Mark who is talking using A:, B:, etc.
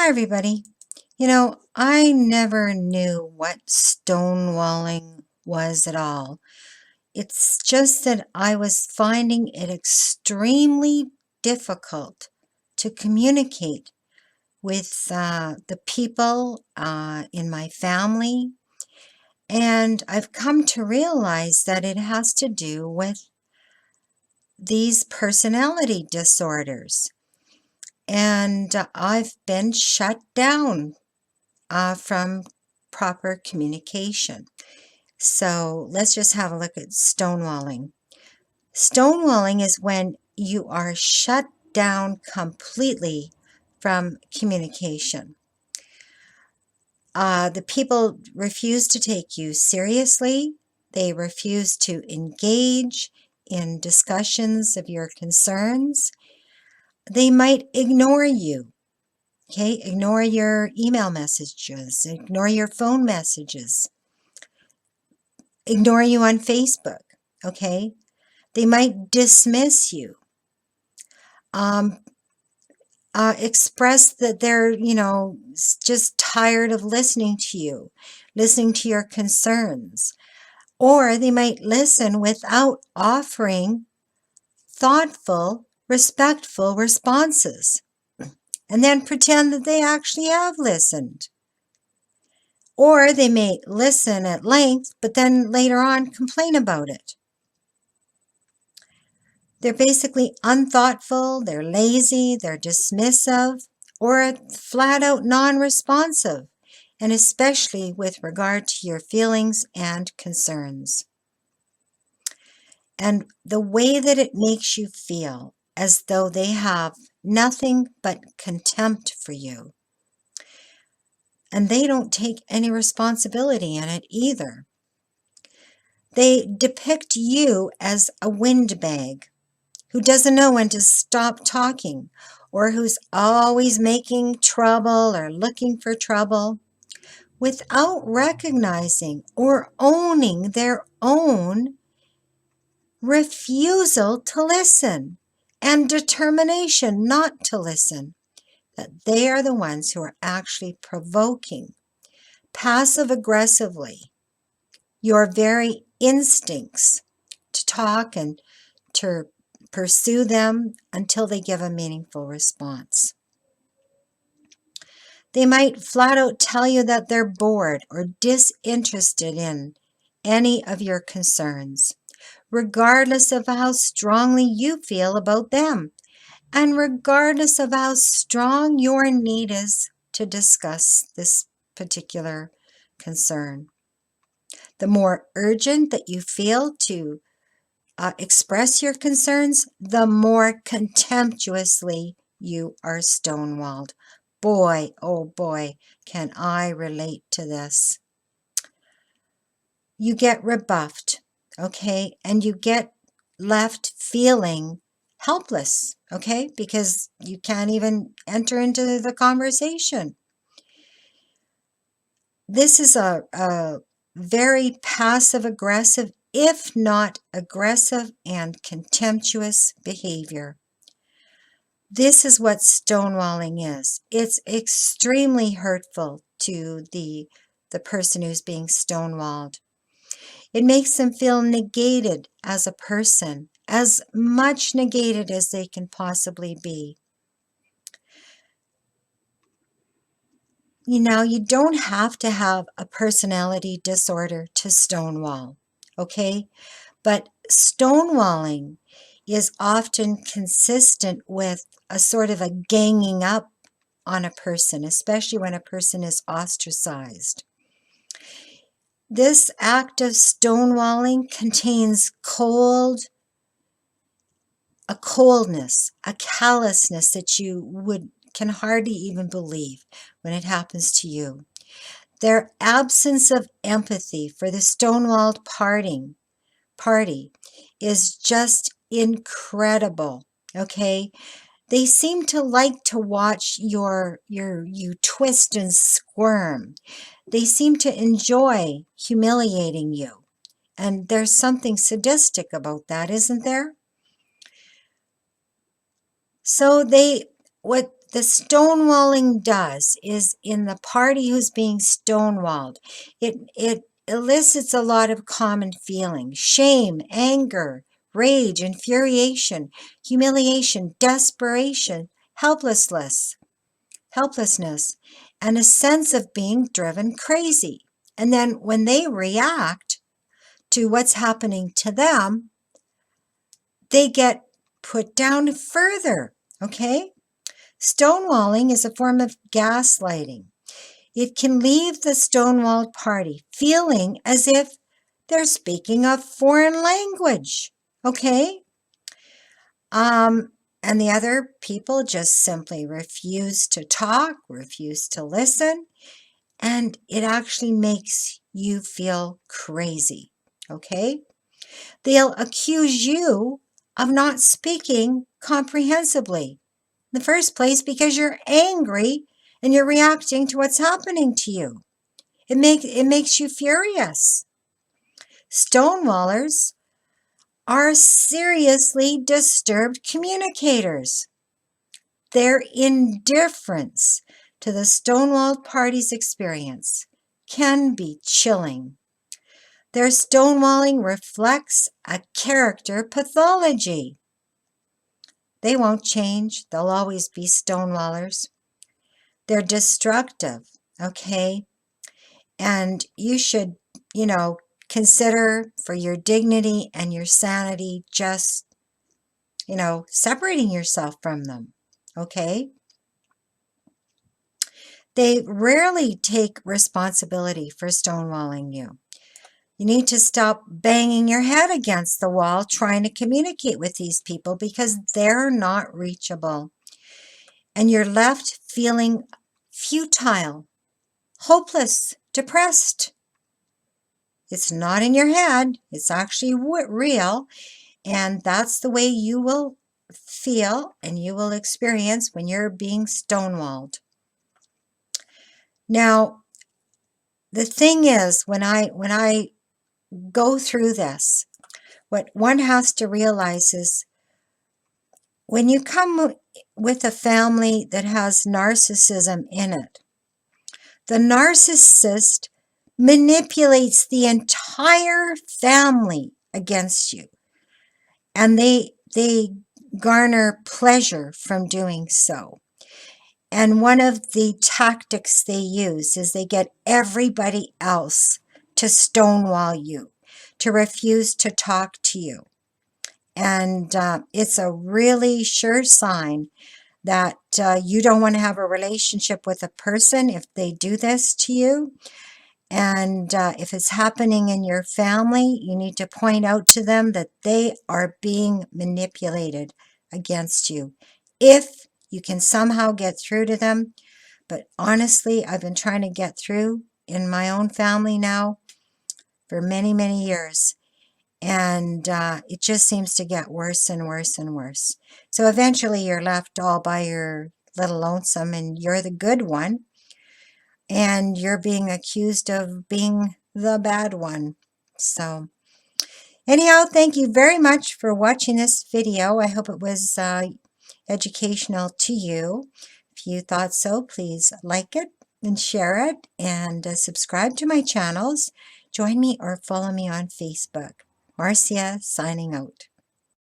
A: Hi, everybody. I never knew what stonewalling was at all. It's just that I was finding it extremely difficult to communicate with the people in my family. And I've come to realize that it has to do with these personality disorders. And I've been shut down from proper communication. So let's just have a look at stonewalling. Stonewalling is when you are shut down completely from communication. The people refuse to take you seriously. They refuse to engage in discussions of your concerns. They might ignore you. Okay, ignore your email messages, ignore your phone messages, ignore you on Facebook. Okay, they might dismiss you, um, express that they're, just tired of listening to you, listening to your concerns, or they might listen without offering thoughtful, respectful responses, and then pretend that they actually have listened. Or they may listen at length, but then later on complain about it. They're basically unthoughtful, they're lazy, they're dismissive, or flat out non-responsive, and especially with regard to your feelings and concerns. And the way that it makes you feel as though they have nothing but contempt for you. And they don't take any responsibility in it either. They depict you as a windbag who doesn't know when to stop talking, or who's always making trouble or looking for trouble, without recognizing or owning their own refusal to listen and determination not to listen. That they are the ones who are actually provoking passive-aggressively your very instincts to talk and to pursue them until they give a meaningful response. They might flat out tell you that they're bored or disinterested in any of your concerns, regardless of how strongly you feel about them, and regardless of how strong your need is to discuss this particular concern. The more urgent that you feel to express your concerns, the more contemptuously you are stonewalled. Boy, oh boy, can I relate to this. You get rebuffed, okay? And you get left feeling helpless, okay? Because you can't even enter into the conversation. This is a very passive-aggressive, if not aggressive and contemptuous behavior. This is what stonewalling is. It's extremely hurtful to the person who's being stonewalled. It makes them feel negated as a person, as much negated as they can possibly be. You don't have to have a personality disorder to stonewall, okay? But stonewalling is often consistent with a sort of a ganging up on a person, especially when a person is ostracized. This act of stonewalling contains a coldness, a callousness that you can hardly even believe when it happens to you. Their absence of empathy for the stonewalled party is just incredible, okay? They seem to like to watch you twist and squirm. They seem to enjoy humiliating you. And there's something sadistic about that, isn't there? So what the stonewalling does is in the party who's being stonewalled, it elicits a lot of common feelings: shame, anger, rage, infuriation, humiliation, desperation, helplessness, and a sense of being driven crazy. And then when they react to what's happening to them, they get put down further, okay? Stonewalling is a form of gaslighting. It can leave the stonewalled party feeling as if they're speaking a foreign language, okay? And the other people just simply refuse to talk, refuse to listen, and it actually makes you feel crazy, okay? They'll accuse you of not speaking comprehensively in the first place because you're angry and you're reacting to what's happening to you. It makes you furious. Stonewallers are seriously disturbed communicators. Their indifference to the stonewalled party's experience can be chilling. Their stonewalling reflects a character pathology. They won't change. They'll always be stonewallers. They're destructive, okay? And you should, consider for your dignity and your sanity just, separating yourself from them, okay? They rarely take responsibility for stonewalling you. You need to stop banging your head against the wall trying to communicate with these people because they're not reachable. And you're left feeling futile, hopeless, depressed. It's not in your head. It's actually real. And that's the way you will feel and you will experience when you're being stonewalled. Now, the thing is, when I go through this, what one has to realize is when you come with a family that has narcissism in it, the narcissist manipulates the entire family against you, and they garner pleasure from doing so. And one of the tactics they use is they get everybody else to stonewall you, to refuse to talk to you. And it's a really sure sign that you don't want to have a relationship with a person if they do this to you. And if it's happening in your family, you need to point out to them that they are being manipulated against you. If you can somehow get through to them. But honestly, I've been trying to get through in my own family now for many, many years. And it just seems to get worse and worse and worse. So eventually you're left all by your little lonesome and you're the good one. And you're being accused of being the bad one. So anyhow, thank you very much for watching this video. I hope it was educational to you. If you thought so, please like it and share it and subscribe to my channels. Join me or follow me on Facebook. Marcia signing out.